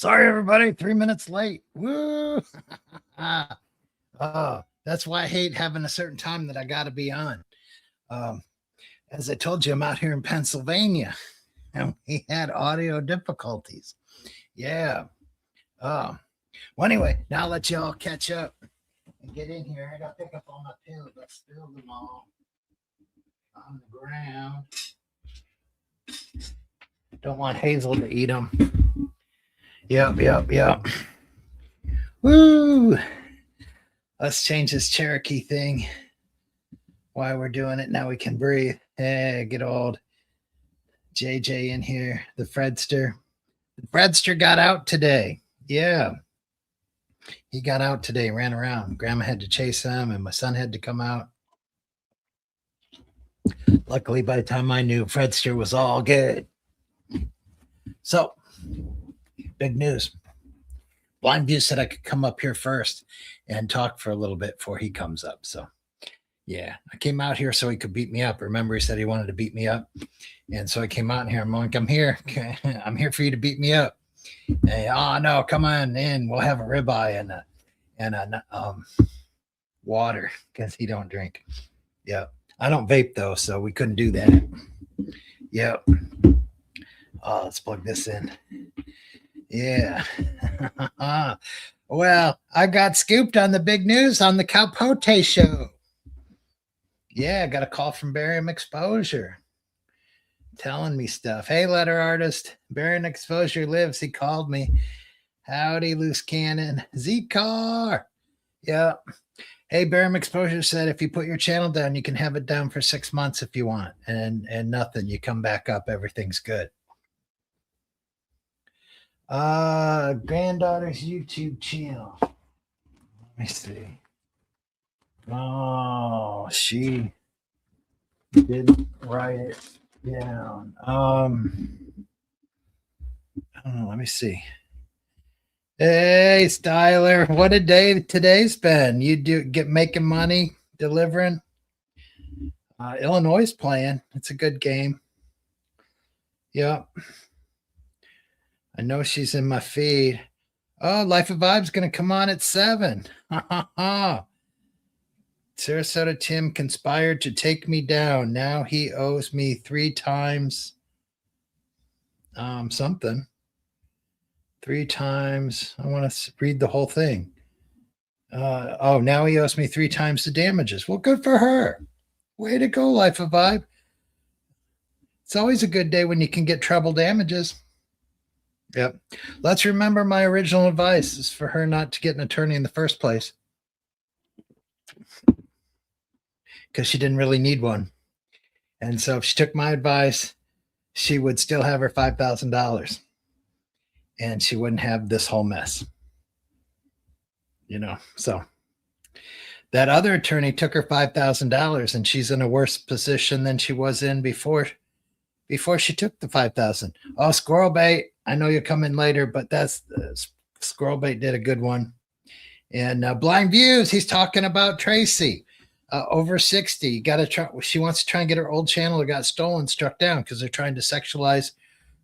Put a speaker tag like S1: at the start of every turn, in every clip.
S1: Sorry, everybody. 3 minutes late. Woo! That's why I hate having a certain time that I got to be on. Um, as I told you, I'm out here in Pennsylvania, and we had audio difficulties. Yeah. Well, anyway, now I'll let you all catch up and get in here. I got to pick up all my pills. I spilled them all on the ground. Don't want Hazel to eat them. Yep. Woo! Let's change this Cherokee thing. While we're doing it, now we can breathe. Hey, get old JJ in here. The Fredster. The Fredster got out today. Yeah. He got out today, ran around. Grandma had to chase him, and my son had to come out. Luckily, by the time I knew, Fredster was all good. So, big news. Blind View said I could come up here first and talk for a little bit before he comes up. So, yeah, I came out here so he could beat me up. Remember, he said he wanted to beat me up. And so I came out here. I'm like, I'm here. I'm here for you to beat me up. And, oh, no, come on in. We'll have a ribeye and a water because he don't drink. Yeah. I don't vape, though, so we couldn't do that. Yep. Let's plug this in. Yeah. Well, I got scooped on the big news on the Capote show. Yeah, I got a call from Barium Exposure telling me stuff. Hey, letter artist, Barium Exposure lives. He called me. Howdy, loose cannon. Z-Car. Yeah. Hey, Barium Exposure said if you put your channel down, you can have it down for 6 months if you want. And nothing. You come back up, everything's good. Granddaughter's YouTube channel. Let me see. Oh, she didn't write it down. I don't know. Let me see. Hey, Styler, what a day today's been. You get making money delivering. Illinois playing. It's a good game. Yep. I know she's in my feed. Oh, Life of Vibe's going to come on at 7. Saasota Tim conspired to take me down. Now he owes me 3 times something. 3 times. I want to read the whole thing. Now he owes me 3 times the damages. Well, good for her. Way to go, Life of Vibe. It's always a good day when you can get treble damages. Yep. Let's remember my original advice is for her not to get an attorney in the first place. Because she didn't really need one. And so if she took my advice, she would still have her $5,000. And she wouldn't have this whole mess. So that other attorney took her $5,000 and she's in a worse position than she was in before she took the $5,000. Oh, Squirrel Bait. I know you'll come in later, but that's Squirrel Bait did a good one. And Blind Views, he's talking about Tracy, over 60. Got to try. She wants to try and get her old channel that got stolen struck down because they're trying to sexualize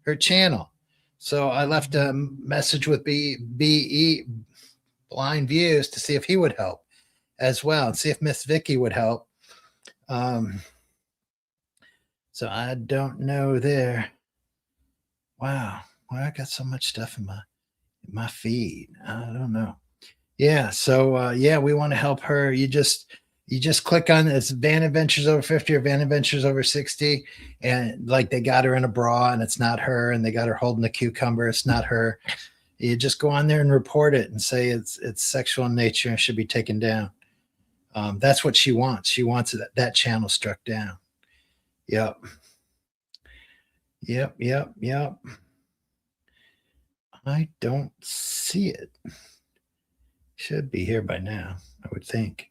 S1: her channel. So I left a message with BE Blind Views to see if he would help as well, and see if Miss Vicky would help. So I don't know there. Wow. Why I got so much stuff in my feed? I don't know. Yeah. So we want to help her. You just click on it's Van Adventures over 50 or Van Adventures over 60, and like they got her in a bra and it's not her, and they got her holding a cucumber. It's not her. You just go on there and report it and say it's sexual in nature and should be taken down. That's what she wants. She wants that channel struck down. Yep. I don't see it. Should be here by now, I would think.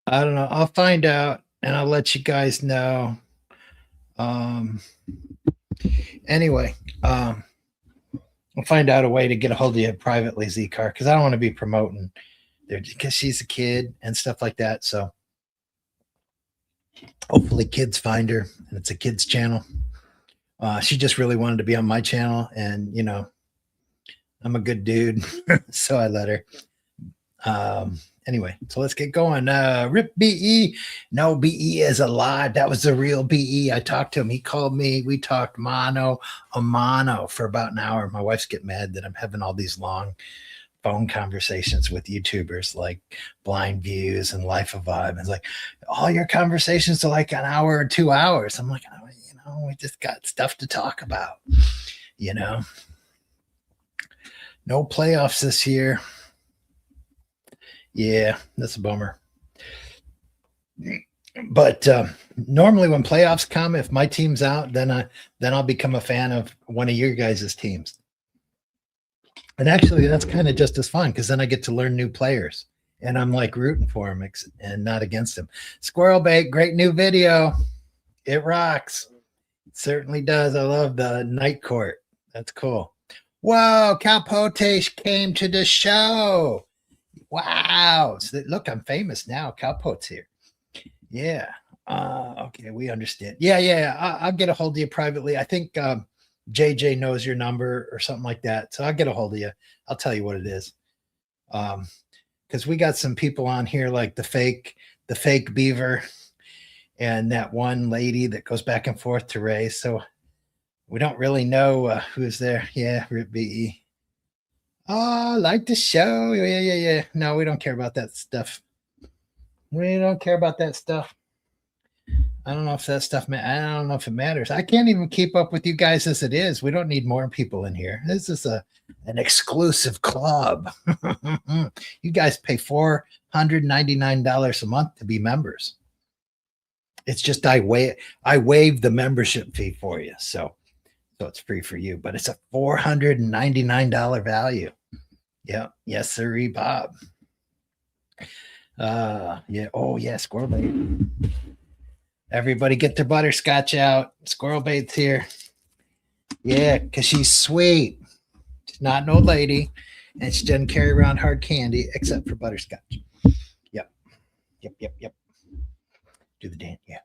S1: I don't know. I'll find out and I'll let you guys know. Anyway, I'll find out a way to get a hold of you privately, Z-Car, because I don't want to be promoting there because she's a kid and stuff like that. So hopefully kids find her and it's a kids channel. She just really wanted to be on my channel, and I'm a good dude. So I let her. Anyway, so let's get going. Rip BE. No, BE is alive. That was the real BE. I talked to him. He called me. We talked mano a mano for about an hour. My wife's getting mad that I'm having all these long phone conversations with YouTubers like Blind Views and Life of Vibe. And it's like, all your conversations are like an hour or 2 hours. I'm like, oh, we just got stuff to talk about, No playoffs this year. Yeah, that's a bummer. But normally when playoffs come, if my team's out, then I'll become a fan of one of your guys' teams. And actually, that's kind of just as fun because then I get to learn new players, and I'm like rooting for them and not against them. Squirrel Bait, great new video. It rocks. It certainly does. I love the night court. That's cool. Whoa, Calpote came to the show. Wow. So look, I'm famous now. Calpote's here. Yeah. Okay, we understand. Yeah. I'll get a hold of you privately. I think JJ knows your number or something like that. So I'll get a hold of you. I'll tell you what it is. Because we got some people on here like the fake beaver and that one lady that goes back and forth to Ray. So we don't really know who's there. Yeah, Rip BE. Oh, like the show. Yeah. No, we don't care about that stuff. We don't care about that stuff. I don't know if that stuff, I don't know if it matters. I can't even keep up with you guys as it is. We don't need more people in here. This is an exclusive club. You guys pay $499 a month to be members. It's just I waive the membership fee for you. So it's free for you, but it's a $499 value. Yeah. Yes, sir, Bob. Yeah. Oh, yeah, Squirrel Bait. Everybody get their butterscotch out. Squirrel Bait's here. Yeah, because she's sweet. She's not an old lady, and she doesn't carry around hard candy except for butterscotch. Yep. Do the dance. Yeah.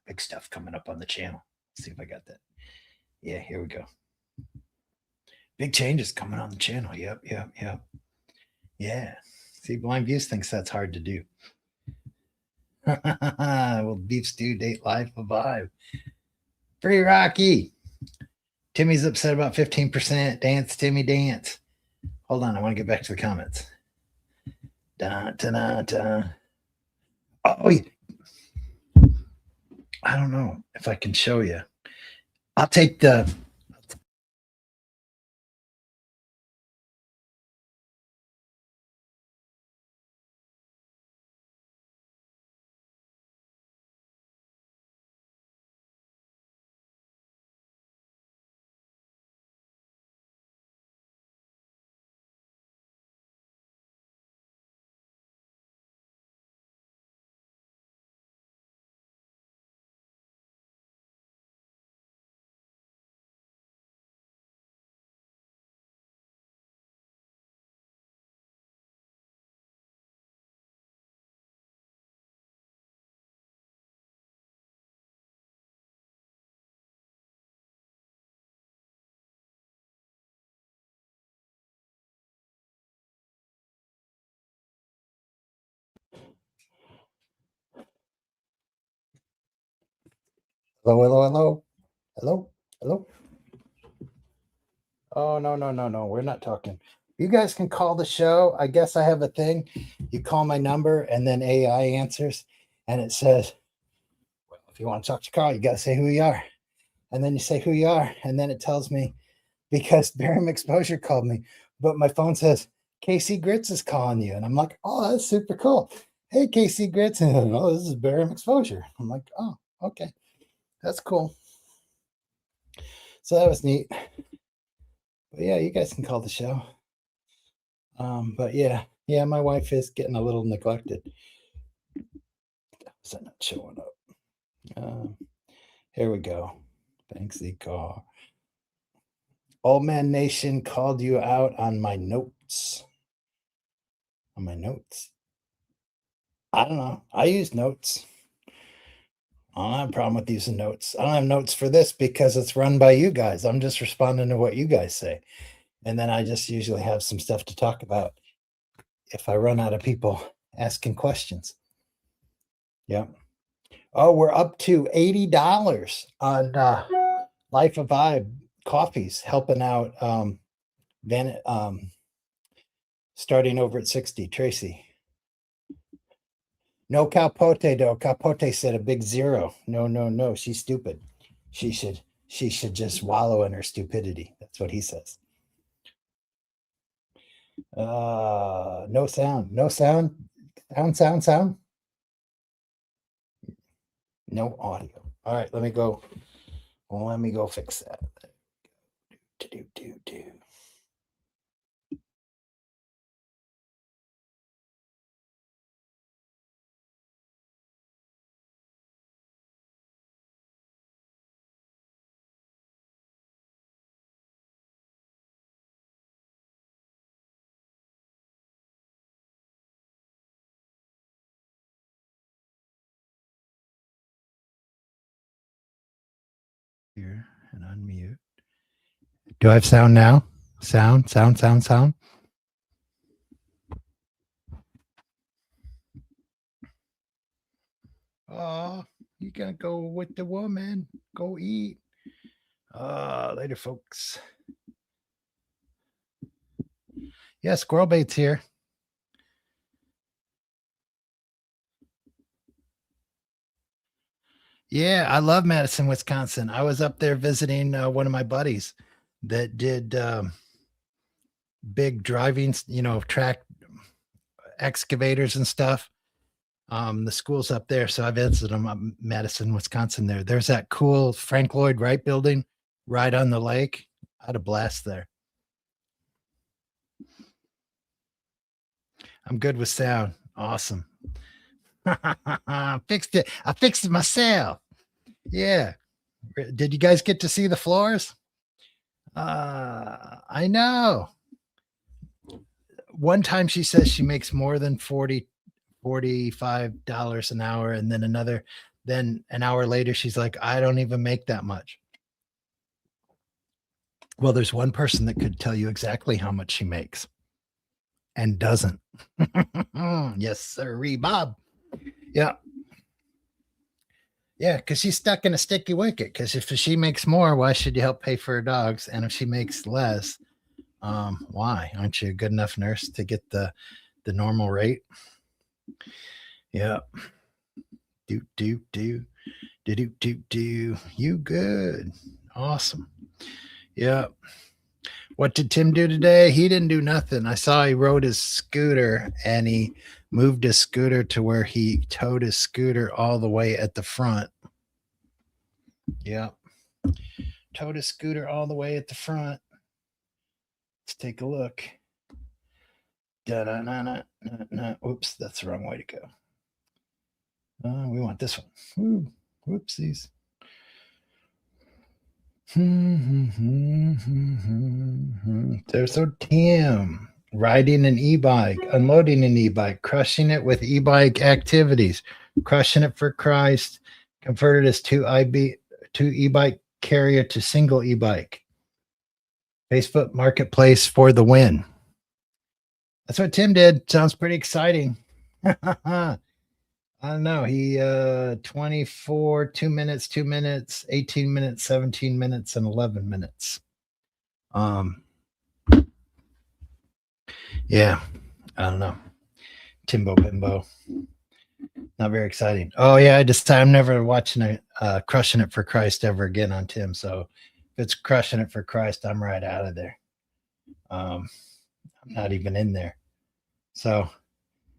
S1: Big stuff coming up on the channel. Let's see if I got that. Yeah, here we go. Big changes coming on the channel. Yep. Yeah. See, Blind Views thinks that's hard to do. Well, beef stew date life of vibe. Free Rocky. Timmy's upset about 15%. Dance, Timmy, dance. Hold on, I want to get back to the comments. Oh, I don't know if I can show you. I'll take the. Hello. Oh, no. We're not talking. You guys can call the show. I guess I have a thing. You call my number and then AI answers and it says, well, if you want to talk to Carl, you got to say who you are. And then you say who you are. And then it tells me because Barium Exposure called me, but my phone says, Casey Grits is calling you. And I'm like, oh, that's super cool. Hey, Casey Grits. And oh, this is Barium Exposure. I'm like, oh, okay. That's cool. So that was neat. But yeah, you guys can call the show. But yeah, my wife is getting a little neglected. Is that not showing up? Here we go. Thanks, Car. Old Man Nation called you out on my notes. On my notes. I don't know. I use notes. I don't have a problem with using notes. I don't have notes for this because it's run by you guys. I'm just responding to what you guys say. And then I just usually have some stuff to talk about if I run out of people asking questions. Yeah. Oh, we're up to $80 on Life of Vibe coffees, helping out Van starting over at 60. Tracy. No Capote though. Capote said a big zero. No, no, no. She's stupid. She should just wallow in her stupidity. That's what he says. No sound. No sound. Sound. No audio. All right, let me go. Well, let me go fix that. Do. Here and unmute. Do I have sound now? Sound. Oh, you gonna go with the woman? Go eat. Later, folks. Yeah, squirrel bait's here. Yeah, I love Madison, Wisconsin. I was up there visiting one of my buddies that did big driving, track excavators and stuff. The school's up there, so I visited them up Madison, Wisconsin. There's that cool Frank Lloyd Wright building right on the lake. I had a blast there. I'm good with sound. Awesome. I fixed it. I fixed it myself. Yeah. Did you guys get to see the floors? I know. One time she says she makes more than $45 an hour, and then an hour later she's like, I don't even make that much. Well, there's one person that could tell you exactly how much she makes and doesn't. Yes, sir, Bob. Yeah. Yeah, because she's stuck in a sticky wicket. Because if she makes more, why should you help pay for her dogs? And if she makes less, why? Aren't you a good enough nurse to get the normal rate? Yeah. Do. You good. Awesome. Yeah. What did Tim do today? He didn't do nothing. I saw he rode his scooter and he moved his scooter to where he towed his scooter all the way at the front. Yeah. Towed his scooter all the way at the front. Let's take a look. Oops, that's the wrong way to go. We want this one. Ooh, whoopsies. There's our Tim riding an e-bike, unloading an e-bike, crushing it with e-bike activities, crushing it for Christ, converted his two e-bike carrier to single e-bike. Facebook Marketplace for the win. That's what Tim did. Sounds pretty exciting. I don't know. He 24, 2 minutes, 2 minutes, 18 minutes, 17 minutes, and 11 minutes. Yeah, I don't know. Timbo Bimbo. Not very exciting. Oh yeah, I'm never watching a Crushing It for Christ ever again on Tim. So if it's Crushing It for Christ, I'm right out of there. I'm not even in there. So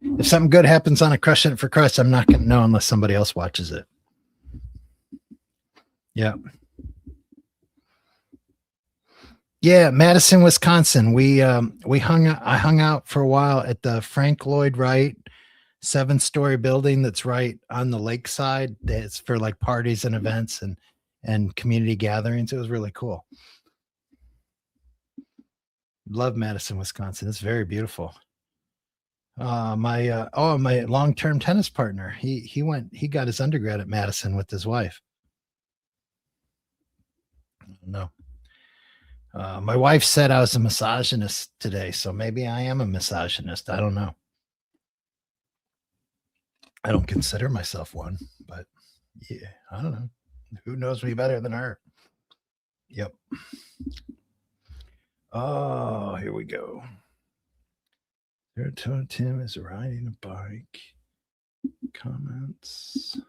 S1: if something good happens on a Crushing It for Christ, I'm not going to know unless somebody else watches it. Yeah. Yeah, Madison, Wisconsin. I hung out for a while at the Frank Lloyd Wright 7-story building that's right on the lakeside. It's for like parties and events and community gatherings. It was really cool. Love Madison, Wisconsin. It's very beautiful. My long-term tennis partner. He got his undergrad at Madison with his wife. No. My wife said I was a misogynist today, so maybe I am a misogynist. I don't know. I don't consider myself one, but yeah, I don't know. Who knows me better than her? Yep. Oh, here we go. Saasota Tim is riding a bike. Comments.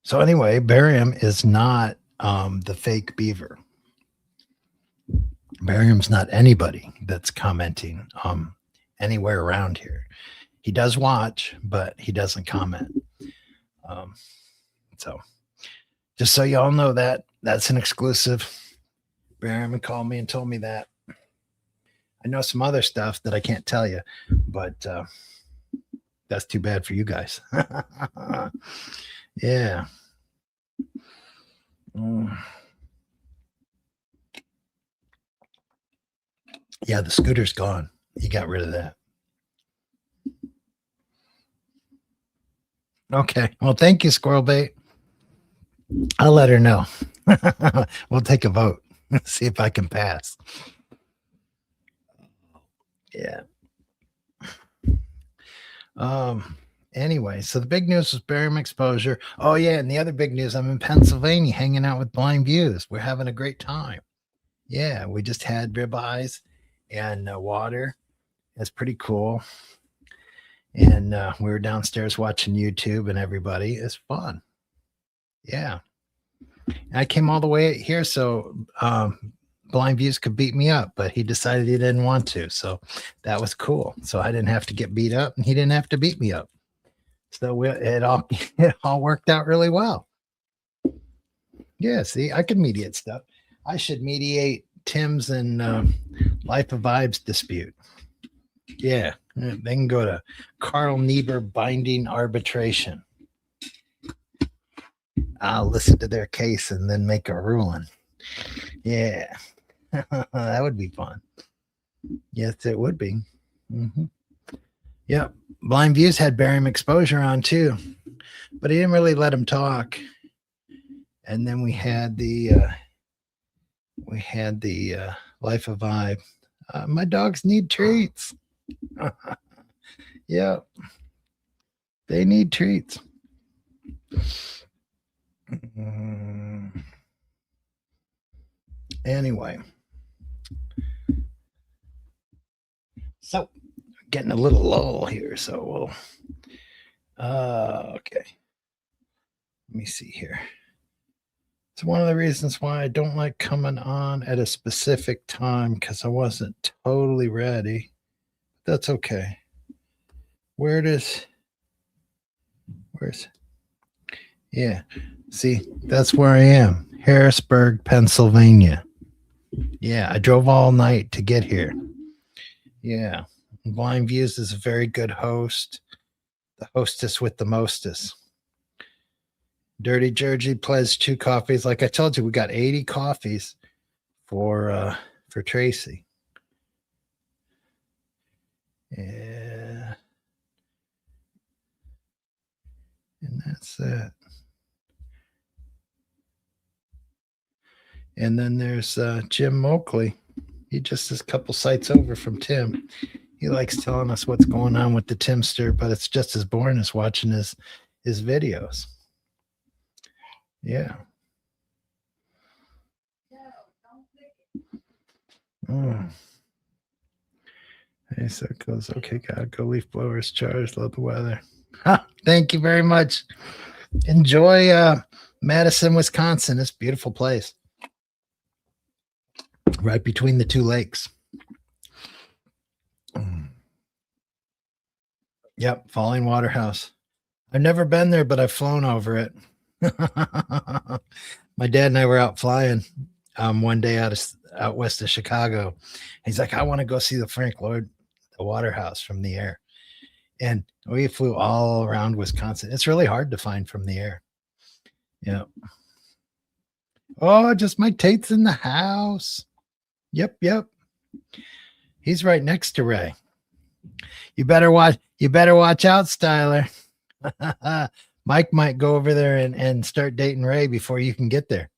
S1: So anyway, barium is not the fake beaver. Barium's not anybody that's commenting anywhere around here. He does watch, but he doesn't comment. So just so y'all know that, that's an exclusive. Barium called me and told me that. I know some other stuff that I can't tell you, but that's too bad for you guys. Yeah. Yeah, the scooter's gone. He got rid of that. Okay. Well, thank you, Squirrel Bait. I'll let her know. We'll take a vote. See if I can pass. Yeah. Anyway, so the big news was barium exposure. Oh, yeah. And the other big news, I'm in Pennsylvania hanging out with Blind Views. We're having a great time. Yeah. We just had ribeyes and water. It's pretty cool. And we were downstairs watching YouTube and everybody. It's fun. Yeah. I came all the way here so Blind Views could beat me up, but he decided he didn't want to. So that was cool. So I didn't have to get beat up and he didn't have to beat me up. So it all worked out really well. Yeah, see, I can mediate stuff. I should mediate Tim's and Life of Vibes dispute. Yeah, they can go to Carl Niebuhr binding arbitration. I'll listen to their case and then make a ruling. Yeah, that would be fun. Yes, it would be. Mm-hmm. Yep. Blind Views had barium exposure on too, but he didn't really let him talk. And then we had the Life of Vibe. My dogs need treats. Yep. They need treats. Anyway, so getting a little lull here, so we'll okay, let me see here. It's one of the reasons why I don't like coming on at a specific time, because I wasn't totally ready. That's okay. Where's yeah, see, that's where I am, Harrisburg, Pennsylvania. Yeah, I drove all night to get here. Yeah, Blind Views is a very good host, the hostess with the mostest. Dirty Jersey pledged 2 coffees. Like I told you, we got 80 coffees for Tracy. Yeah, and that's it. And then there's Jim Moakley. He just is a couple sites over from Tim. He likes telling us what's going on with the Timster, but it's just as boring as watching his videos. Yeah. Hey, so it goes, okay, God, go leaf blowers charged, love the weather. Thank you very much. Enjoy Madison, Wisconsin. It's a beautiful place. Right between the 2 lakes. Yep, Falling Waterhouse. I've never been there, but I've flown over it. My dad and I were out flying one day out west of Chicago. He's like, I want to go see the Frank Lloyd, the Waterhouse from the air. And we flew all around Wisconsin. It's really hard to find from the air. Yeah. Oh, just Mike Tate's in the house. Yep. He's right next to Ray. You better watch out, Styler. Mike might go over there and start dating Ray before you can get there.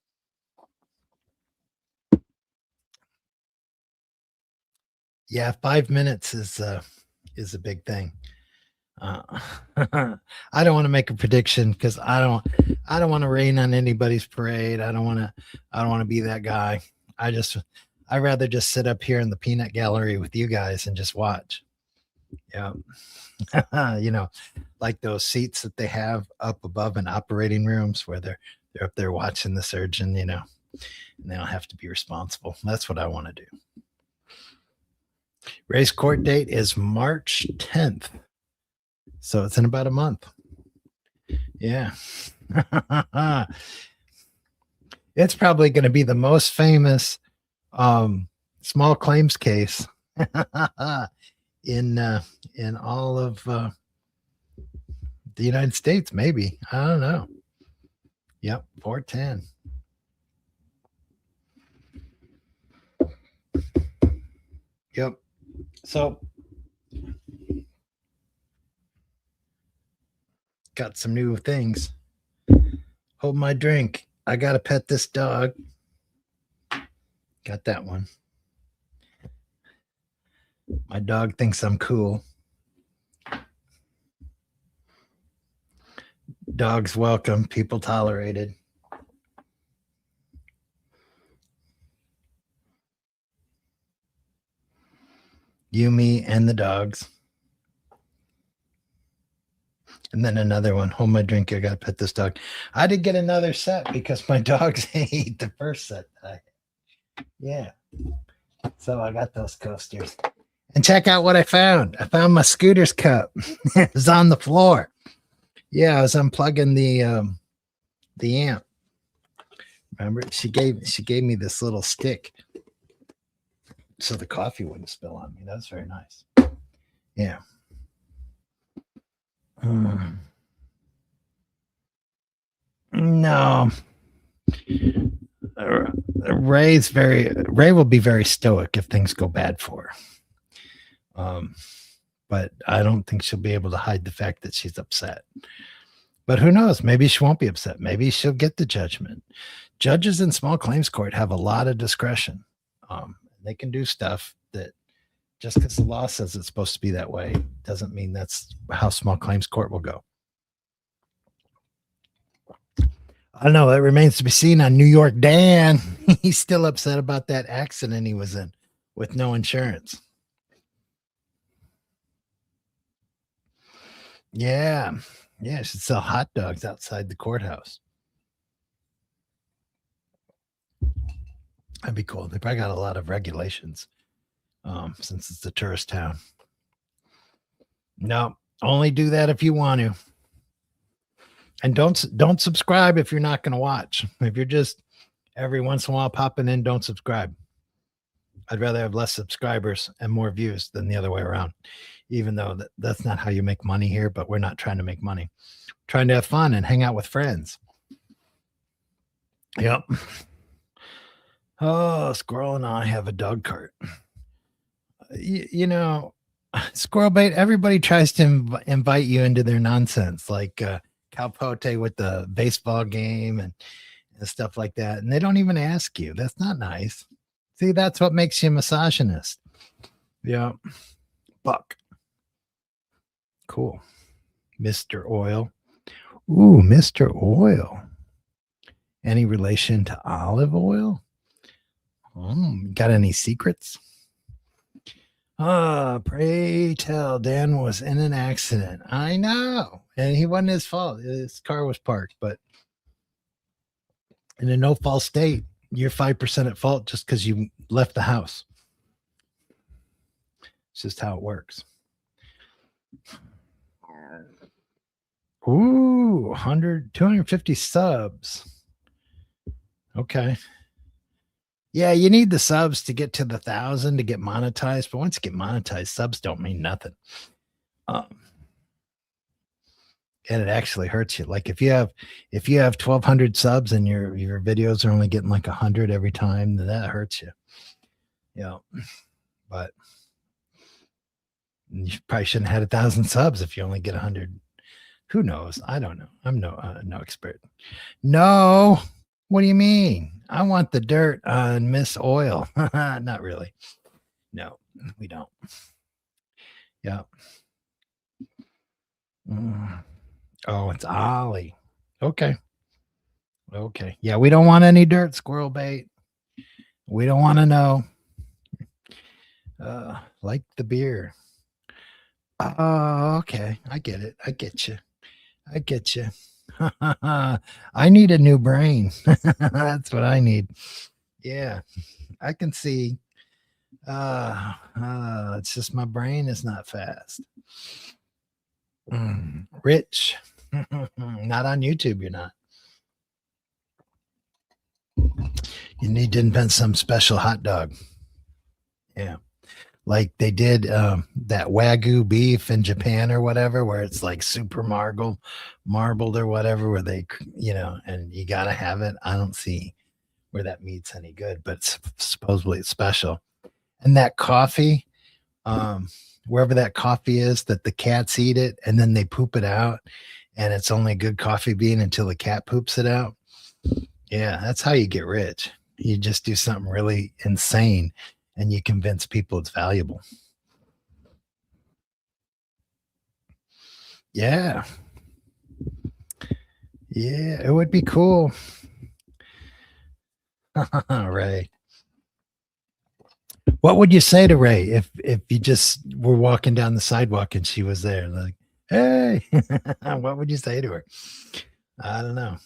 S1: Yeah, 5 minutes is a big thing. I don't want to make a prediction because I don't want to rain on anybody's parade. I don't want to be that guy. I rather just sit up here in the peanut gallery with you guys and just watch. Yeah. Like those seats that they have up above in operating rooms where they're up there watching the surgeon, and they don't have to be responsible. That's what I want to do. Ray's court date is March 10th. So it's in about a month. Yeah. It's probably going to be the most famous small claims case in all of the United States, maybe. I don't know. Yep, 410. Yep. So got some new things. Hold my drink. I gotta pet this dog. Got that one. My dog thinks I'm cool. Dogs welcome, people tolerated. You, me, and the dogs. And then another one. Hold my drink. I got to pet this dog. I did get another set because my dogs ate the first set. Yeah. So I got those coasters. And check out what I found. I found my scooter's cup. It was on the floor. Yeah, I was unplugging the amp. Remember, she gave me this little stick so the coffee wouldn't spill on me. That was very nice. Yeah. No. Ray will be very stoic if things go bad for her. But I don't think she'll be able to hide the fact that she's upset. But who knows? Maybe she won't be upset. Maybe she'll get the judgment. Judges in small claims court have a lot of discretion. They can do stuff that just because the law says it's supposed to be that way doesn't mean that's how small claims court will go. I don't know. It remains to be seen on New York Dan. He's still upset about that accident he was in with no insurance. Yeah. Yeah. Should sell hot dogs outside the courthouse. That'd be cool. They probably got a lot of regulations since it's a tourist town. No, only do that if you want to. And don't subscribe if you're not going to watch. If you're just every once in a while popping in, don't subscribe. I'd rather have less subscribers and more views than the other way around, even though that's not how you make money here, but we're not trying to make money. We're trying to have fun and hang out with friends. Yep. Oh, Squirrel and I have a dog cart. Squirrel Bait, everybody tries to invite you into their nonsense, like Calpote with the baseball game and stuff like that. And they don't even ask you. That's not nice. See, that's what makes you a misogynist. Yeah. Buck. Cool. Mr. Oil. Ooh, Mr. Oil. Any relation to olive oil? Got any secrets? Pray tell, Dan was in an accident. I know. And he wasn't his fault. His car was parked, but in a no-fault state, you're 5% at fault just because you left the house. It's just how it works. Ooh, 250 subs. Okay. Yeah, you need the subs to get to the 1,000 to get monetized. But once you get monetized, subs don't mean nothing. And it actually hurts you. Like if you have 1,200 subs and your videos are only getting like 100 every time, then that hurts you. Yeah, but you probably shouldn't have had 1,000 subs if you only get 100. Who knows? I don't know. I'm no expert. No. What do you mean? I want the dirt on Miss Oil. Not really. No, we don't. Yeah. Mm. Oh, it's Ollie. Okay. Okay. Yeah, we don't want any dirt squirrel bait. We don't want to know. Like the beer. Oh, okay. I get it. I get you. I get you. I need a new brain. That's what I need. Yeah, I can see. It's just my brain is not fast. Rich. Not on YouTube, you're not. You need to invent some special hot dog. Yeah. Like they did that Wagyu beef in Japan or whatever, where it's like super marbled or whatever, where they, and you got to have it. I don't see where that meat's any good, but supposedly it's special. And that coffee, wherever that coffee is, that the cats eat it and then they poop it out, and it's only good coffee bean until the cat poops it out. Yeah, that's how you get rich. You just do something really insane and you convince people it's valuable. Yeah. Yeah, it would be cool. Ray. What would you say to Ray if you just were walking down the sidewalk and she was there? Like, hey, what would you say to her? I don't know.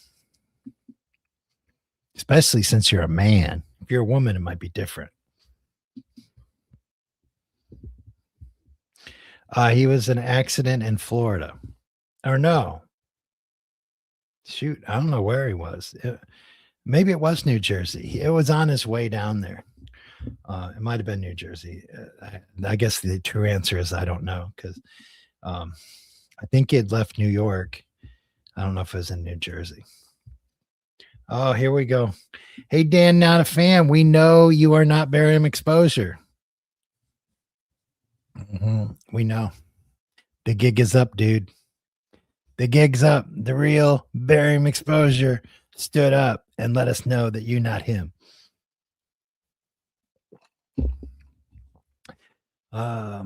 S1: Especially since you're a man. If you're a woman, it might be different. He was in an accident in Florida. Or no. Shoot, I don't know where he was. Maybe it was New Jersey. It was on his way down there. It might have been New Jersey. I guess the true answer is I don't know, because I think he had left New York. I don't know if it was in New Jersey. Oh, here we go. Hey, Dan, not a fan. We know you are not barium exposure. We know. The gig is up, dude. The gig's up. The real barium exposure stood up and let us know that you're not him. We're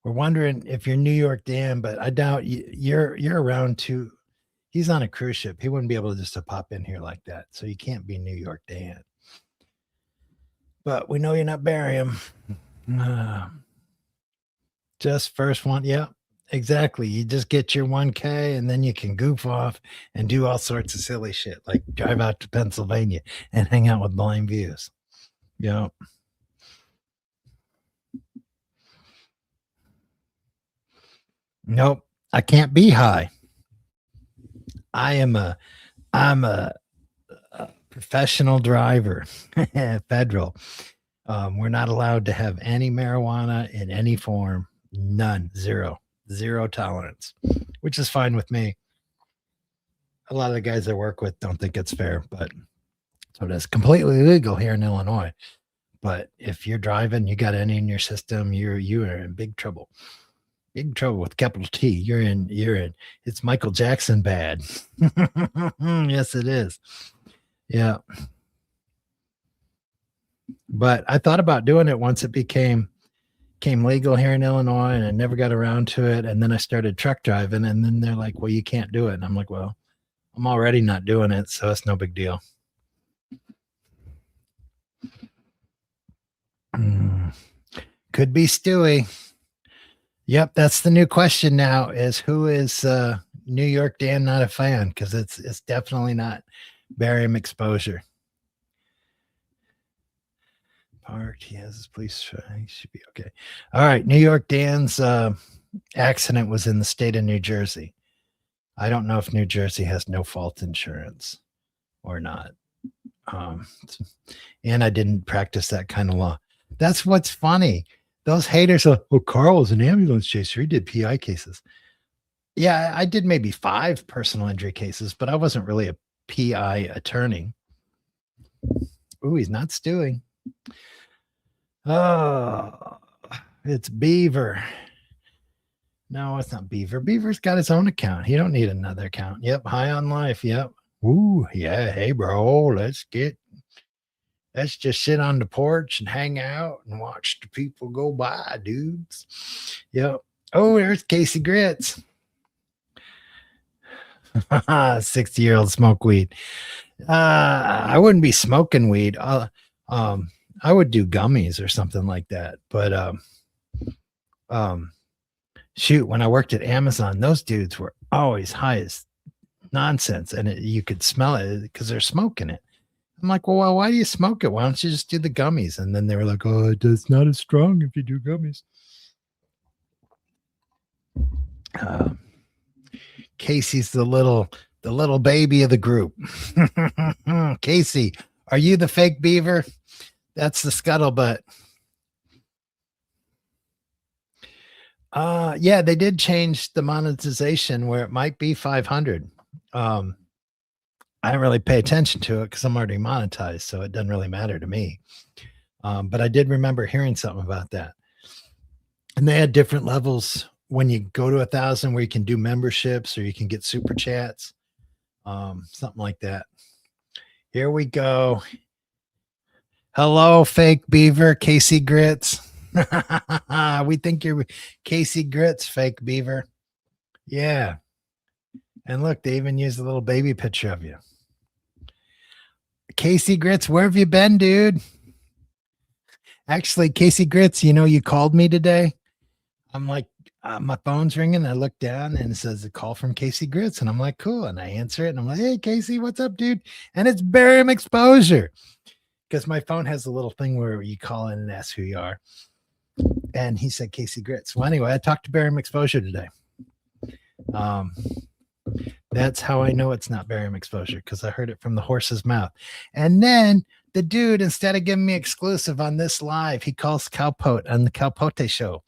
S1: wondering if you're New York Dan, but I doubt you're around too. He's on a cruise ship. He wouldn't be able to just to pop in here like that. So you can't be New York Dan. But we know you're not barium. Just first one. Yeah, exactly. You just get your 1K and then you can goof off and do all sorts of silly shit, like drive out to Pennsylvania and hang out with Blind Views. Yeah. Nope. I can't be high. I'm a professional driver, federal. We're not allowed to have any marijuana in any form. None. Zero tolerance, which is fine with me. A lot of the guys I work with don't think it's fair, but so it is completely legal here in Illinois. But if you're driving, you got any in your system, you are in big trouble. Big trouble with capital T. You're in. It's Michael Jackson bad. Yes, it is. Yeah. But I thought about doing it once it became legal here in Illinois, and I never got around to it. And then I started truck driving, and then they're like, well, you can't do it. And I'm like, well, I'm already not doing it, so it's no big deal. Could be Stewie. Yep, that's the new question now, is who is New York Dan not a fan? Because it's definitely not barium exposure. Parked, he has his police, he should be okay. All right, New York Dan's accident was in the state of New Jersey. I don't know if New Jersey has no fault insurance or not. And I didn't practice that kind of law. That's what's funny. Those haters are, well, Karl was an ambulance chaser. He did PI cases. Yeah, I did maybe 5 personal injury cases, but I wasn't really a PI attorney. Ooh, he's not stewing. Oh, it's Beaver. No, it's not Beaver. Beaver's got his own account. He don't need another account. Yep, high on life. Yep. Ooh, yeah. Hey, bro, let's get Let's just sit on the porch and hang out and watch the people go by, dudes. Yep. Oh, there's Casey Grits. 60-year-old smoke weed. I wouldn't be smoking weed. I would do gummies or something like that. But shoot, when I worked at Amazon, those dudes were always high as nonsense, and you could smell it because they're smoking it. I'm like, well, why do you smoke it? Why don't you just do the gummies? And then they were like, oh, it's not as strong if you do gummies. Casey's the little baby of the group. Casey, are you the fake beaver? That's the scuttlebutt. Yeah, they did change the monetization where it might be 500. I don't really pay attention to it because I'm already monetized, so it doesn't really matter to me. But I did remember hearing something about that. And they had different levels when you go to 1,000 where you can do memberships or you can get super chats, something like that. Here we go. Hello, fake beaver, Casey Grits. We think you're Casey Grits, fake beaver. Yeah. And look, they even used a little baby picture of you. Casey Grits, where have you been, dude? Actually, Casey Grits, you called me today. I'm like, my phone's ringing. I look down and it says a call from Casey Grits. And I'm like, cool. And I answer it. And I'm like, hey, Casey, what's up, dude? And it's barium exposure. Because my phone has a little thing where you call in and ask who you are. And he said Casey Grits. Well, anyway, I talked to barium exposure today. That's how I know it's not barium exposure, because I heard it from the horse's mouth. And then the dude, instead of giving me exclusive on this live, he calls Cowpote on the Cowpote show.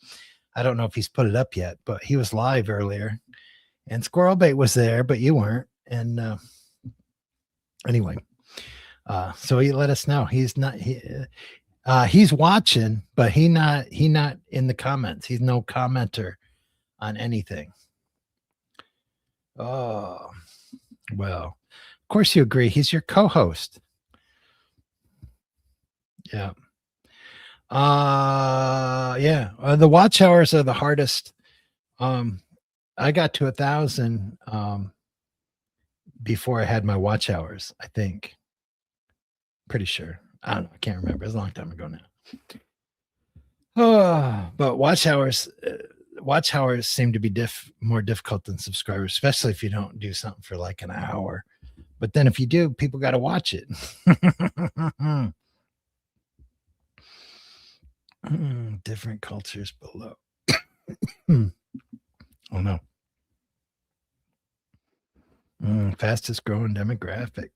S1: I don't know if he's put it up yet, but he was live earlier. And Squirrel Bait was there, but you weren't. And anyway, so he let us know he's not he's watching, but he not in the comments. He's no commenter on anything. Oh, well, of course you agree. He's your co-host. Yeah. Yeah. The watch hours are the hardest. I got to 1,000 before I had my watch hours, I think. Pretty sure. I don't know. I can't remember. It's a long time ago now. Oh, but watch hours seem to be more difficult than subscribers, especially if you don't do something for like an hour. But then if you do, people got to watch it. Different cultures below. Oh no. Fastest growing demographic.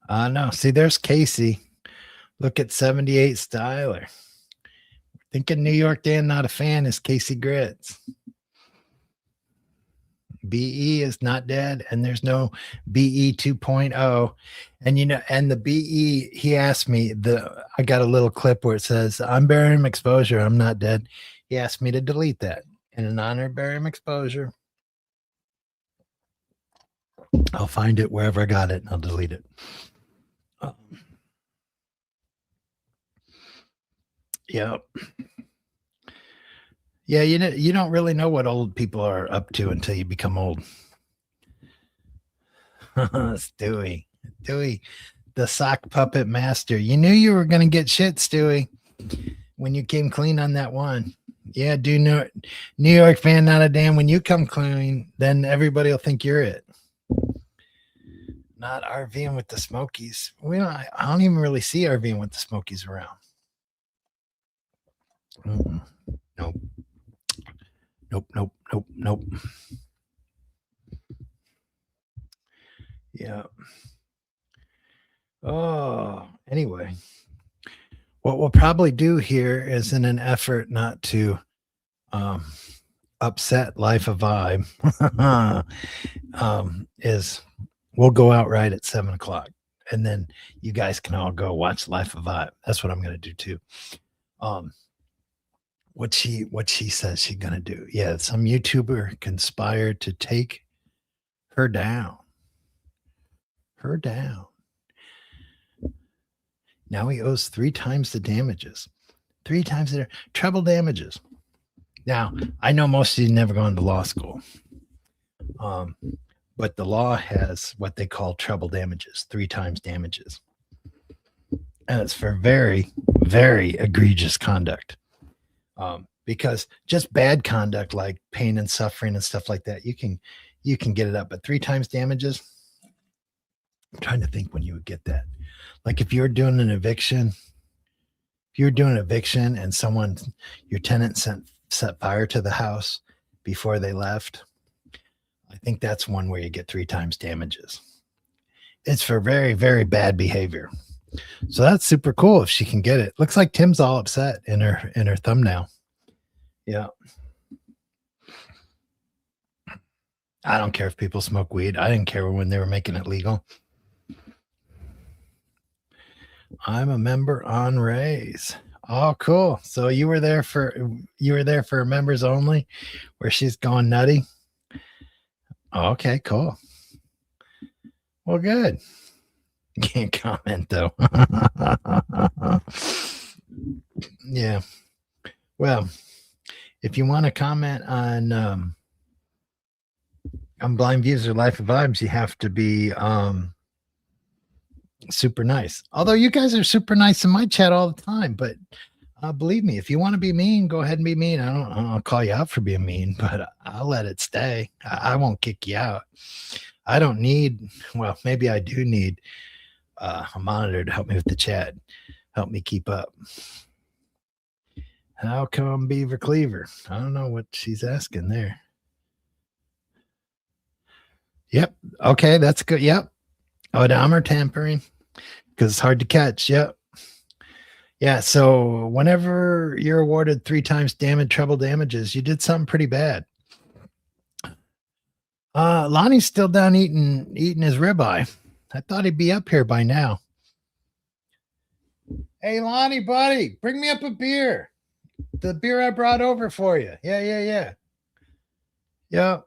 S1: No. See, there's Casey. Look at 78 Styler. Thinking New York Dan not a fan is Casey Grits. BE is not dead, and there's no BE 2.0. And and the BE, he asked me, I got a little clip where it says, I'm barium exposure, I'm not dead. He asked me to delete that. And in honor of barium exposure, I'll find it wherever I got it and I'll delete it. Yep. Yeah, you don't really know what old people are up to until you become old. Stewie, the sock puppet master. You knew you were going to get shit, Stewie, when you came clean on that one. Yeah, New York fan, not a damn. When you come clean, then everybody will think you're it. Not RVing with the Smokies. I don't even really see RVing with the Smokies around. Nope. Yeah. Oh, anyway, what we'll probably do here is, in an effort not to upset Life of Vibe, is we'll go out right at 7:00, and then you guys can all go watch Life of Vibe. That's what I'm going to do too. What she says she's gonna do. Yeah, some YouTuber conspired to take her down. her down. Now he owes 3 times the damages. 3 times the treble damages. Now, I know most of you never gone to law school. But the law has what they call treble damages, 3 times damages. And it's for very, very egregious conduct. Because just bad conduct like pain and suffering and stuff like that, you can get it up. But 3 times damages, I'm trying to think when you would get that. Like if you're doing an eviction, and your tenant set fire to the house before they left, I think that's one where you get 3 times damages. It's for very, very bad behavior. So that's super cool if she can get it. Looks like Tim's all upset in her thumbnail. Yeah. I don't care if people smoke weed. I didn't care when they were making it legal. I'm a member on Raise. Oh, cool. So you were there for members only, where she's going nutty. Okay, cool. Well, good. Can't comment though. Yeah. Well, if you want to comment on Blind Views or Life of Vibes, you have to be super nice. Although you guys are super nice in my chat all the time, but believe me, if you want to be mean, go ahead and be mean. I'll call you out for being mean, but I'll let it stay. I won't kick you out. I don't need, well, maybe I do need a monitor to help me with the chat, help me keep up. How come Beaver Cleaver? I don't know what she's asking there. Yep. Okay, that's good. Yep. Odometer tampering, because it's hard to catch. Yep. Yeah. So whenever you're awarded 3 times treble damages, you did something pretty bad. Lonnie's still down eating his ribeye. I thought he'd be up here by now. Hey, Lonnie, buddy, bring me up a beer. The beer I brought over for you. Yeah. Yep.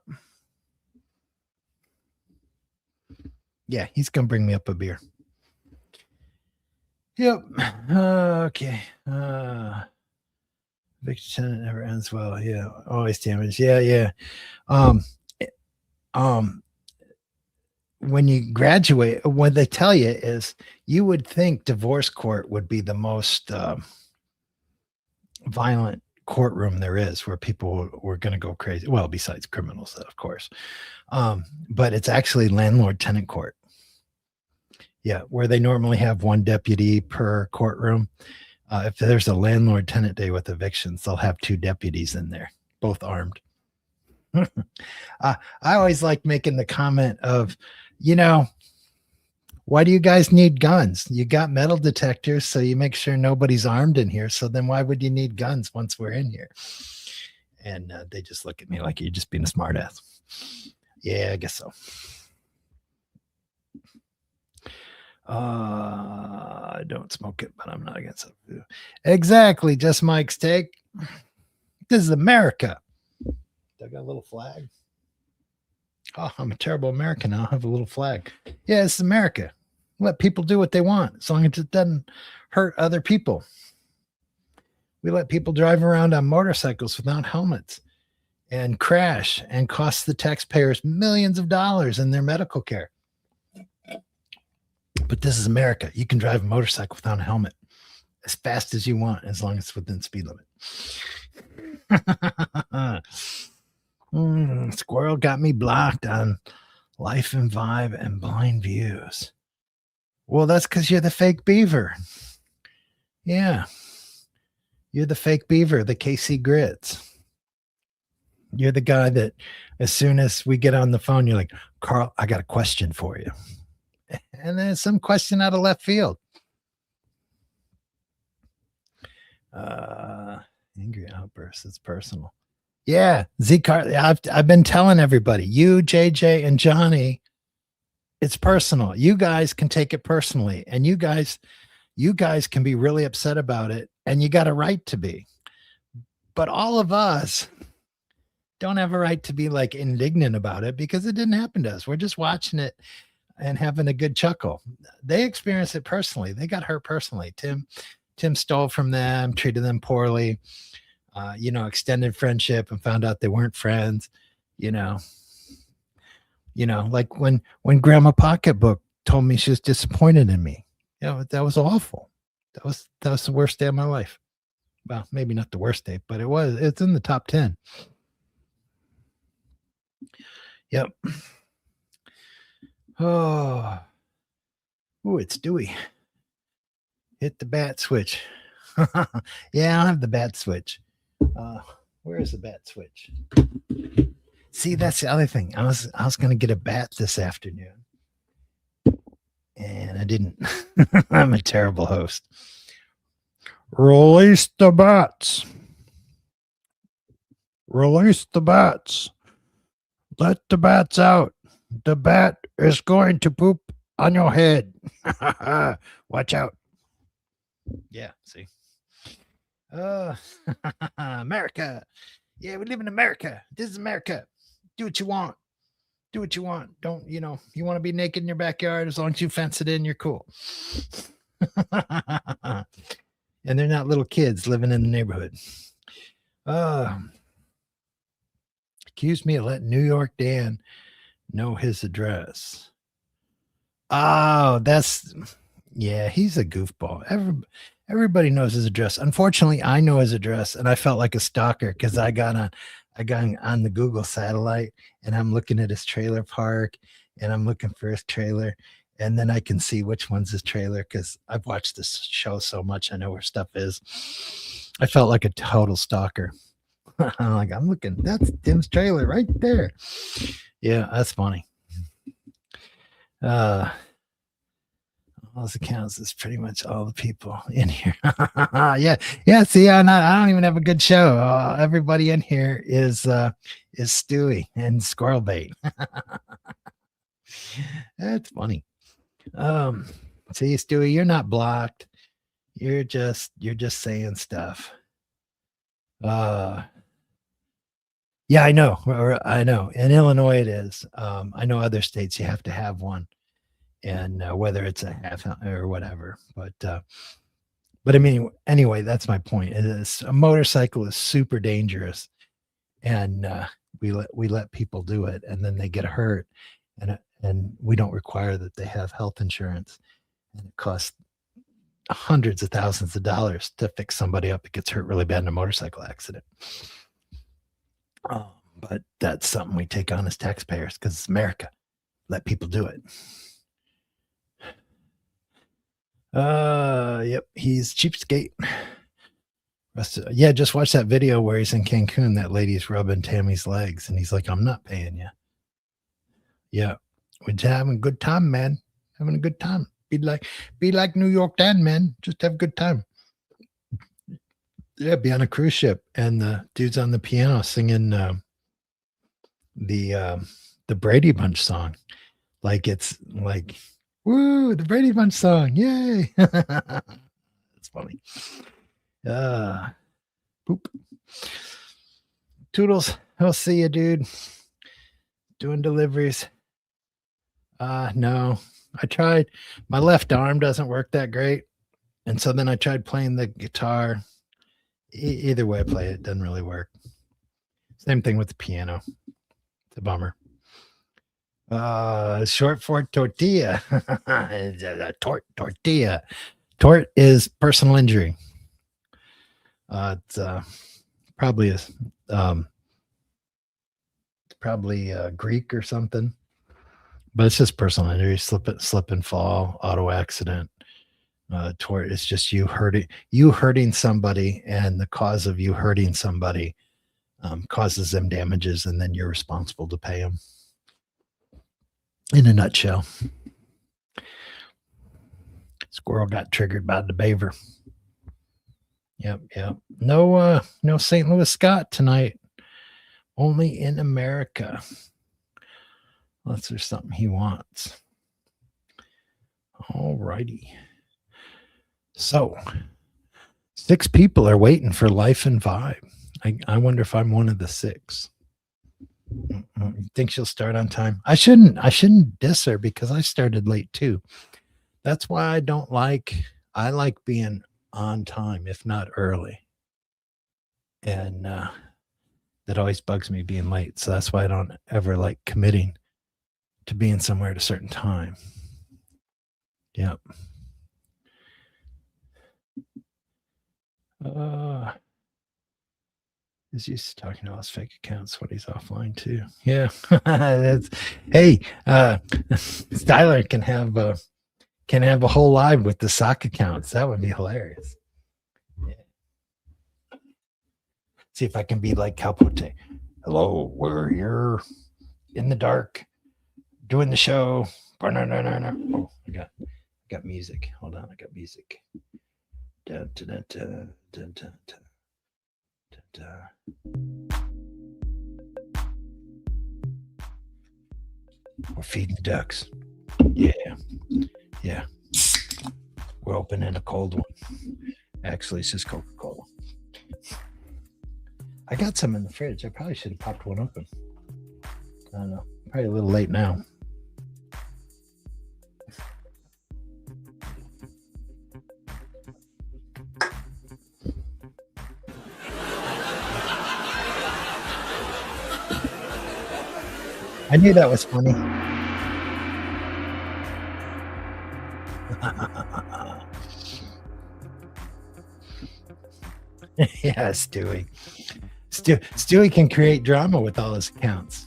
S1: Yeah, he's going to bring me up a beer. Yep. Okay. Eviction tenant never ends well. Yeah. Always damaged. Yeah. When you graduate, what they tell you is you would think divorce court would be the most violent courtroom there is, where people were going to go crazy. Well, besides criminals, of course. But it's actually landlord-tenant court. Yeah, where they normally have 1 deputy per courtroom. If there's a landlord-tenant day with evictions, they'll have 2 deputies in there, both armed. I always like making the comment of, why do you guys need guns? You got metal detectors, so you make sure nobody's armed in here. So then why would you need guns once we're in here? And they just look at me like you're just being a smart ass. Yeah, I guess so. I don't smoke it, but I'm not against it. Exactly, just Mike's take. This is America. I got a little flag. Oh, I'm a terrible American. I'll have a little flag. Yeah, it's America. Let people do what they want, as long as it doesn't hurt other people. We let people drive around on motorcycles without helmets and crash and cost the taxpayers millions of dollars in their medical care. But this is America. You can drive a motorcycle without a helmet as fast as you want, as long as it's within speed limit. Squirrel got me blocked on Life and Vibe and Blind Views. Well, that's because you're the fake beaver. Yeah. You're the fake beaver, the KC Grits. You're the guy that as soon as we get on the phone, you're like, Carl, I got a question for you. And then some question out of left field. Angry outbursts. It's personal. Yeah, I've been telling everybody, you, JJ, and Johnny, it's personal. You guys can take it personally, and you guys can be really upset about it, and you got a right to be. But all of us don't have a right to be like indignant about it, because it didn't happen to us. We're just watching it and having a good chuckle. They experienced it personally. They got hurt personally. Tim stole from them, treated them poorly, extended friendship and found out they weren't friends, you know. Like when Grandma Pocketbook told me she was disappointed in me. That was awful. That was the worst day of my life. Well, maybe not the worst day, but it's in the top 10. Yep. Oh, it's Dewey. Hit the bat switch. Yeah, I don't have the bat switch. Where is the bat switch? See, that's the other thing. I was going to get a bat this afternoon, and I didn't. I'm a terrible host. Release the bats. Release the bats. Let the bats out. The bat is going to poop on your head. Watch out. Yeah, see. America. Yeah, we live in America. This is America. Do what you want. Do what you want. Don't, you want to be naked in your backyard, as long as you fence it in, you're cool. And they're not little kids living in the neighborhood. Accused me of letting New York Dan know his address. Oh, he's a goofball. Everybody knows his address. Unfortunately, I know his address, and I felt like a stalker because I got on the Google satellite, and I'm looking at his trailer park, and I'm looking for his trailer, and then I can see which one's his trailer because I've watched this show so much. I know where stuff is. I felt like a total stalker. I'm looking. That's Tim's trailer right there. Yeah, that's funny. All those accounts is pretty much all the people in here. Yeah. See, I don't even have a good show. Everybody in here is Stewie and Squirrel Bait. That's funny. See, Stewie, you're not blocked. You're just saying stuff. Yeah, I know. In Illinois, it is. I know other states you have to have one, and whether it's a half or whatever. But I mean, anyway, that's my point. A motorcycle is super dangerous, and we let people do it, and then they get hurt, and we don't require that they have health insurance, and it costs hundreds of thousands of dollars to fix somebody up that gets hurt really bad in a motorcycle accident. But that's something we take on as taxpayers because it's America. Let people do it. Yep, he's cheapskate. Yeah, just watch that video where he's in Cancun. That lady's rubbing Tammy's legs, and he's like, "I'm not paying you." Yeah, we're having a good time, man. Having a good time. Be like New York Dan, man. Just have a good time. Yeah, be on a cruise ship, and the dude's on the piano singing the Brady Bunch song, like it's like, woo, the Brady Bunch song, yay! It's funny. Poop. Toodles, I'll see you, dude. Doing deliveries. No, I tried. My left arm doesn't work that great, and so then I tried playing the guitar. Either way I play it, doesn't really work. Same thing with the piano. It's a bummer. Short for tortilla. Tortilla. Tort is personal injury. It's probably Greek or something, but it's just personal injury. Slip and fall, auto accident. Tort is just you hurting somebody, and the cause of you hurting somebody causes them damages, and then you're responsible to pay them. In a nutshell. Squirrel got triggered by the beaver. Yep. No St. Louis Scott tonight. Only in America. Unless there's something he wants. All righty. So, 6 people are waiting for Life and Vibe. I wonder if I'm one of the 6. You think she'll start on time? I shouldn't diss her because I started late too. That's why I like being on time, if not early. And that always bugs me being late. So that's why I don't ever like committing to being somewhere at a certain time. Yep. He's used to talking to all his fake accounts when he's offline too. Yeah. Hey, Styler can have a whole live with the sock accounts. That would be hilarious. Yeah. See if I can be like Capote. Hello, we're here in the dark doing the show. Oh, I got music. Hold on, I got music. Dun, dun, dun, dun, dun, dun, dun. We're feeding the ducks. Yeah. We're opening a cold one. Actually, it's just Coca-Cola. I got some in the fridge. I probably should have popped one open. I don't know. Probably a little late now. I knew that was funny. Yeah, Stewie. Stewie can create drama with all his accounts.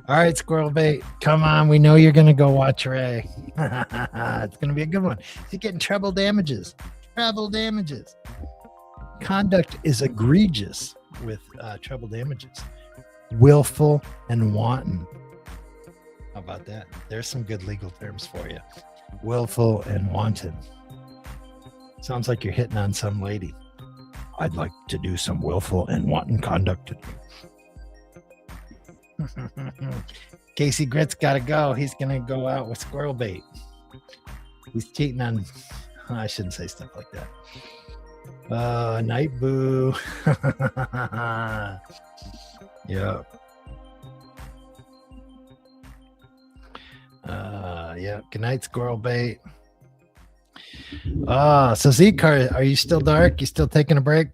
S1: All right, Squirrel Bait, come on. We know you're going to go watch Ray. It's going to be a good one. He's getting treble damages. Conduct is egregious with treble damages. Willful and wanton. How about that? There's some good legal terms for you. Willful and wanton. Sounds like you're hitting on some lady. I'd like to do some willful and wanton conduct. Casey Grit's got to go. He's going to go out with Squirrel Bait. He's cheating on... I shouldn't say stuff like that. Night Boo. Yeah. Good night, Squirrel Bait. So Z-Car, are you still dark? You still taking a break?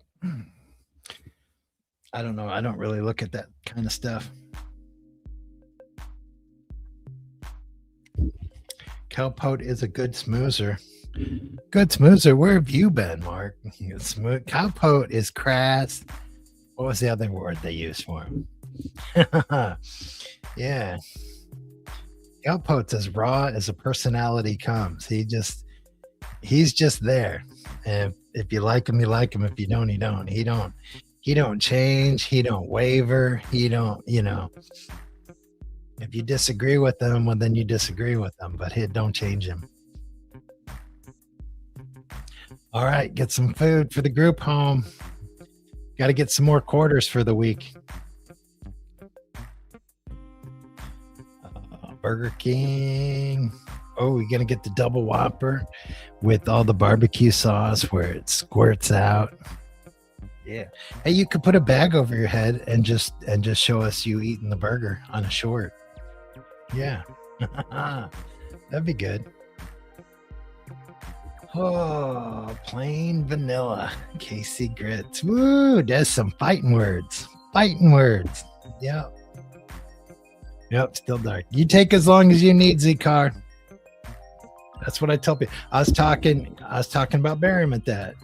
S1: I don't know. I don't really look at that kind of stuff. Cowpote is a good smoozer. Good smoozer. Where have you been, Mark? Smooth. Cowpote is crass. What was the other word they used for him? Yeah. Cowpote's as raw as a personality comes. He's just there. And if you like him, you like him. If you don't, you don't. He don't change. He don't waver. He don't, if you disagree with them, well, then you disagree with them, but don't change him. All right, get some food for the group home. Got to get some more quarters for the week. Burger King. Oh, we're going to get the double Whopper with all the barbecue sauce where it squirts out. Yeah. Hey, you could put a bag over your head and just show us you eating the burger on a short. Yeah. That'd be good. Oh, plain vanilla. Casey Grits. Woo, there's some fighting words. Yep. Still dark. You take as long as you need, Z-Car. That's what I tell people. I was talking about Barium at that,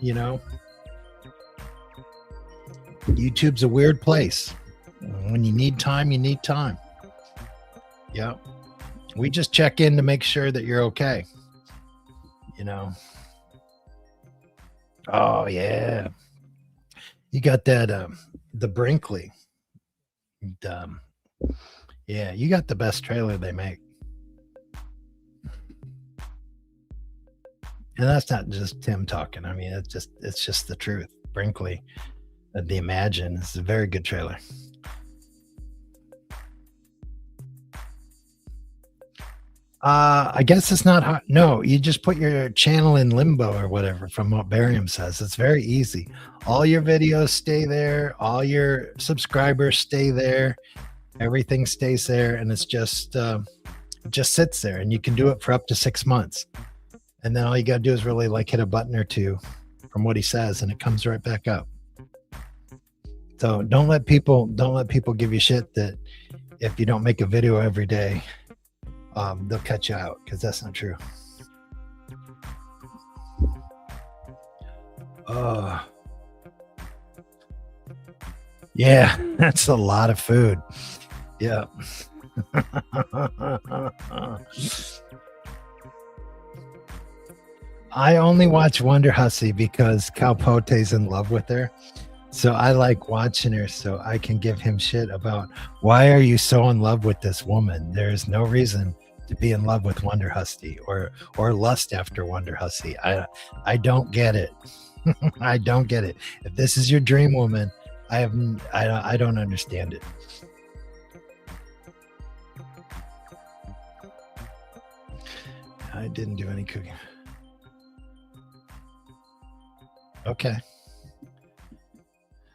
S1: YouTube's a weird place. When you need time, you need time. Yep. We just check in to make sure that you're okay. Oh yeah. You got that the Brinkley. Yeah, you got the best trailer they make. And that's not just Tim talking. I mean, it's just the truth. Brinkley, the Imagine, is a very good trailer. I guess it's not hard. No, you just put your channel in limbo or whatever from what Barium says. It's very easy. All your videos stay there. All your subscribers stay there. Everything stays there, and it's just sits there, and you can do it for up to 6 months. And then all you got to do is really like hit a button or two from what he says, and it comes right back up. So don't let people give you shit that if you don't make a video every day, they'll cut you out, because that's not true. Yeah, that's a lot of food. Yeah. I only watch Wonder Hussy because Calpote's in love with her. So I like watching her so I can give him shit about, why are you so in love with this woman? There's no reason to be in love with Wonder Hussy or lust after Wonder Hussy. I don't get it. I don't get it. If this is your dream woman, I don't understand it. I didn't do any cooking. Okay.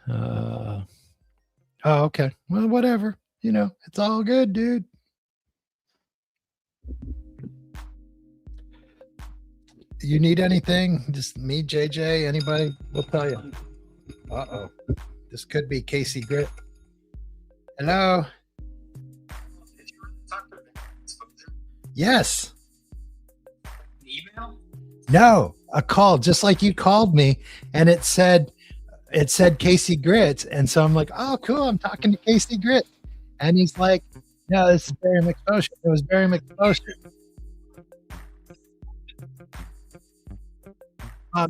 S1: Oh, okay. Well, whatever. You know, it's all good, dude. You need anything? Just me, JJ, anybody? We'll tell you. Uh-oh. This could be Casey Grit. Hello? Yes.
S2: Email?
S1: No, a call, just like you called me, and it said Casey Grit, and so I'm like, oh, cool, I'm talking to Casey Grit, and he's like, no, this is barium exposure. It was barium exposure.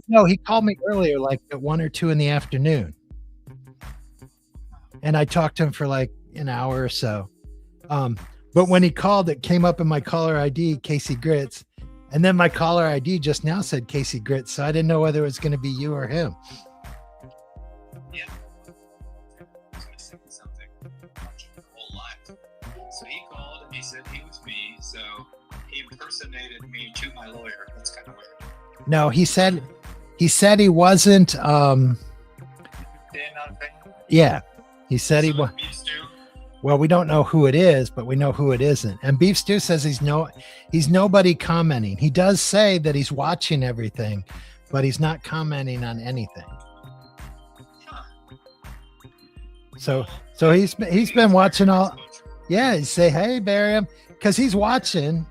S1: No, he called me earlier, like at 1 or 2 in the afternoon, and I talked to him for like an hour or so. But when he called, it came up in my caller ID, Casey Grits, and then my caller ID just now said Casey Grits, so I didn't know whether it was going to be you or him.
S2: Yeah. I was going to say something. Watching the whole life. So he called and he said he was me, so he impersonated me to my lawyer. That's kind of weird.
S1: No, he said he wasn't. Yeah, he said he was. Well, we don't know who it is, but we know who it isn't. And Beef Stew says he's nobody commenting. He does say that he's watching everything, but he's not commenting on anything.
S2: Huh.
S1: So he's been watching all. Yeah, he say, hey, Barium, because he's watching.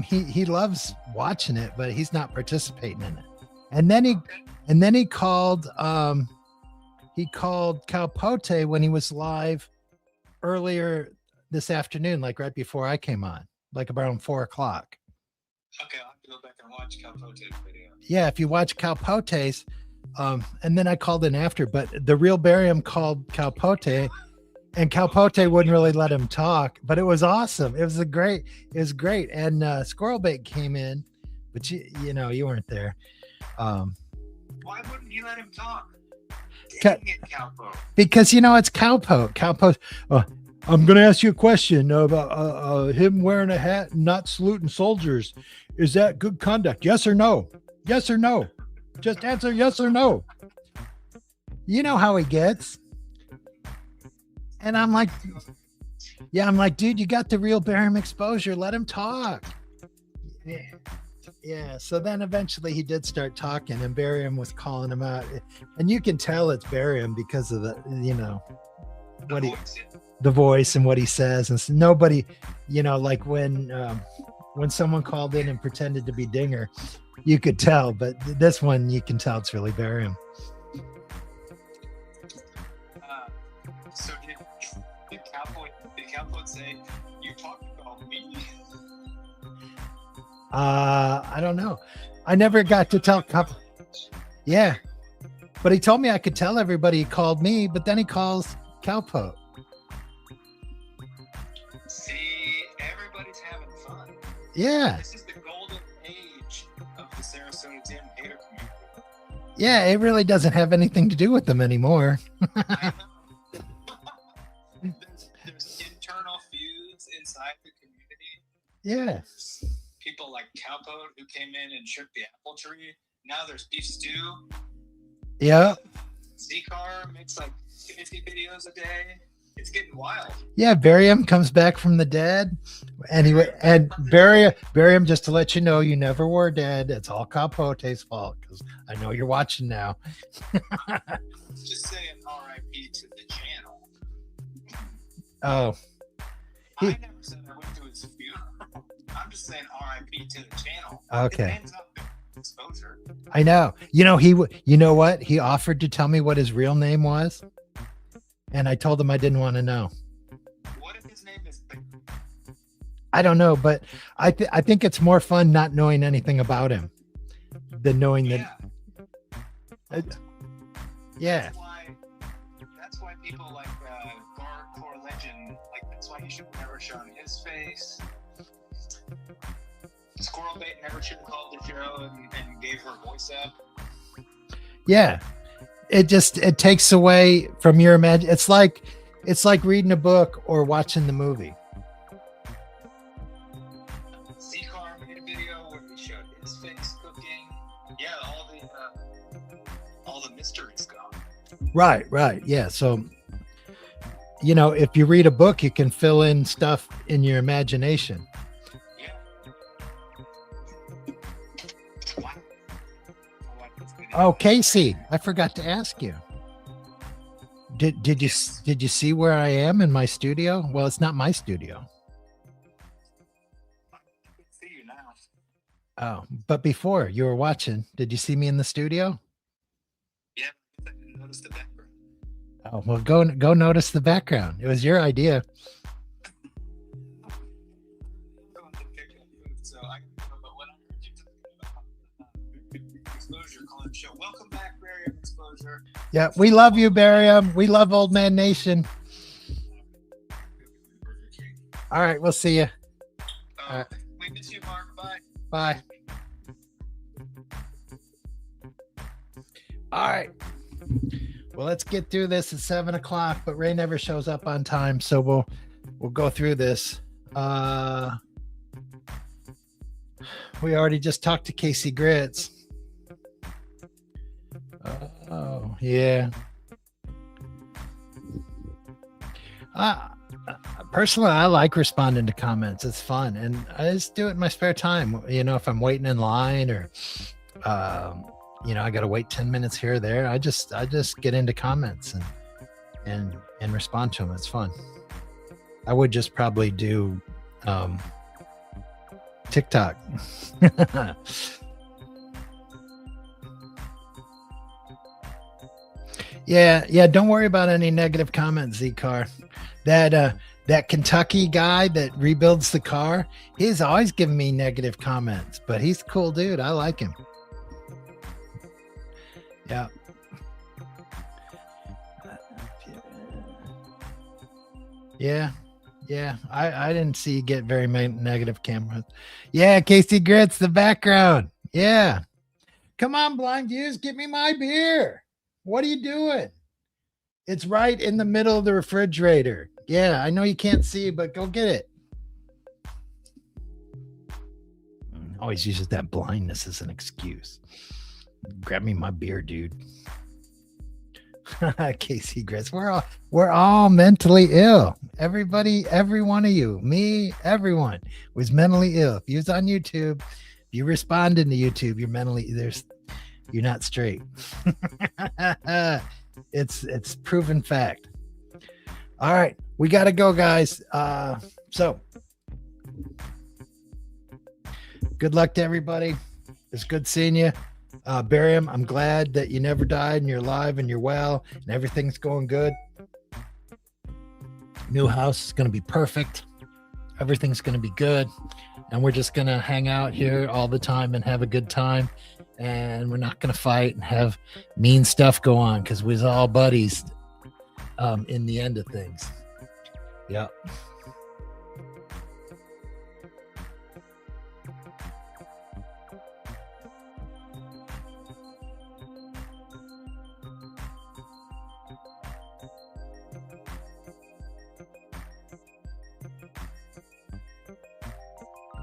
S1: He loves watching it, but he's not participating in it. And then he called Calpote when he was live earlier this afternoon, like right before I came on, like around 4 o'clock.
S2: Okay, I'll have to go back and watch Calpote's video.
S1: Yeah, if you watch Calpote's, and then I called in after, but the real Barium called Calpote, and Calpote wouldn't really let him talk, but it was awesome. It was great. And Squirrelbait came in, but you know, you weren't there.
S2: Why wouldn't he let him talk?
S1: Because you know it's Cowpote. Cowpote. I'm going to ask you a question about him wearing a hat and not saluting soldiers. Is that good conduct? Yes or no? Yes or no? Just answer yes or no. You know how he gets. And I'm like, dude, you got the real barium exposure. Let him talk. Yeah. So then eventually he did start talking, and Barium was calling him out, and you can tell it's Barium because of the, you know, the voice and what he says. And so nobody, you know, like when someone called in and pretended to be Dinger, you could tell, but this one you can tell it's really Barium.
S2: So did Cowpote say, you talking about me?
S1: I don't know. I never got to tell Cowpote. Yeah. But he told me I could tell everybody he called me, but then he calls Cowpote.
S2: See, everybody's having fun.
S1: Yeah.
S2: This is the golden age of the Saasota Tim hater community.
S1: Yeah, it really doesn't have anything to do with them anymore.
S2: I know. There's internal feuds inside the community.
S1: Yeah.
S2: There's people like Cowpote who came in and shook the apple tree. Now there's Beef Stew.
S1: Yeah.
S2: Z-Car makes like 50 videos a day. It's getting wild.
S1: Yeah, Barium comes back from the dead. Anyway, and Barium, just to let you know, you never were dead. It's all Capote's fault, because I know you're watching now.
S2: Just saying R.I.P. to the channel.
S1: Oh,
S2: I never said I went to his funeral. I'm just saying R.I.P. to the channel.
S1: okay.
S2: It ends up in exposure.
S1: I know. You know what? He offered to tell me what his real name was, and I told him I didn't want to know.
S2: What if his name is?
S1: I don't know, but I think it's more fun not knowing anything about him than knowing that. Yeah.
S2: That's why people like Core Legend, like that's why you should never show his face. Squirrel Bait never should have called the show and gave her voice up.
S1: Yeah. It takes away from your imagine. It's like reading a book or watching the movie.
S2: Z-Car made a video where we showed his face cooking. Yeah, all the mystery's gone.
S1: Right. Yeah. So, if you read a book, you can fill in stuff in your imagination.
S2: Yeah.
S1: Oh, Casey, I forgot to ask you. Did you see where I am in my studio? Well, it's not my studio.
S2: I can see you now.
S1: Oh, but before you were watching, did you see me in the studio?
S2: Yeah, I didn't notice the background.
S1: Oh, well, go notice the background. It was your idea.
S2: So I but when I heard you talking about Exposure Club show, welcome back, Barium Exposure.
S1: Yeah, we love you, Barium. We love Old Man Nation. All right, we'll see you. All right.
S2: We miss you, Mark. Bye.
S1: Bye. All right. Well, let's get through this at 7:00, but Ray never shows up on time, so we'll go through this. We already just talked to Casey Grits. Oh, yeah. Personally, I like responding to comments. It's fun, and I just do it in my spare time. If I'm waiting in line or, I got to wait 10 minutes here or there. I just get into comments and respond to them. It's fun. I would just probably do TikTok. Yeah. Don't worry about any negative comments, Z-Car. That Kentucky guy that rebuilds the car, he's always giving me negative comments, but he's a cool dude. I like him. Yeah. Yeah. I didn't see you get very many negative cameras. Yeah, Casey Grits, the background. Yeah. Come on, Blind Views, get me my beer. What are you doing? It's right in the middle of the refrigerator. Yeah, I know you can't see, but go get it. Always uses that blindness as an excuse. Grab me my beer, dude. Casey Grits, we're all mentally ill. Everybody, every one of you, me, everyone was mentally ill. If you was on YouTube, if you responded to YouTube, you're not straight. It's proven fact. All right, we got to go, guys. So good luck to everybody. It's good seeing you. Barium, I'm glad that you never died and you're alive and you're well and everything's going good. New house is going to be perfect. Everything's going to be good. And we're just going to hang out here all the time and have a good time. And we're not going to fight and have mean stuff go on because we're all buddies in the end of things. Yep.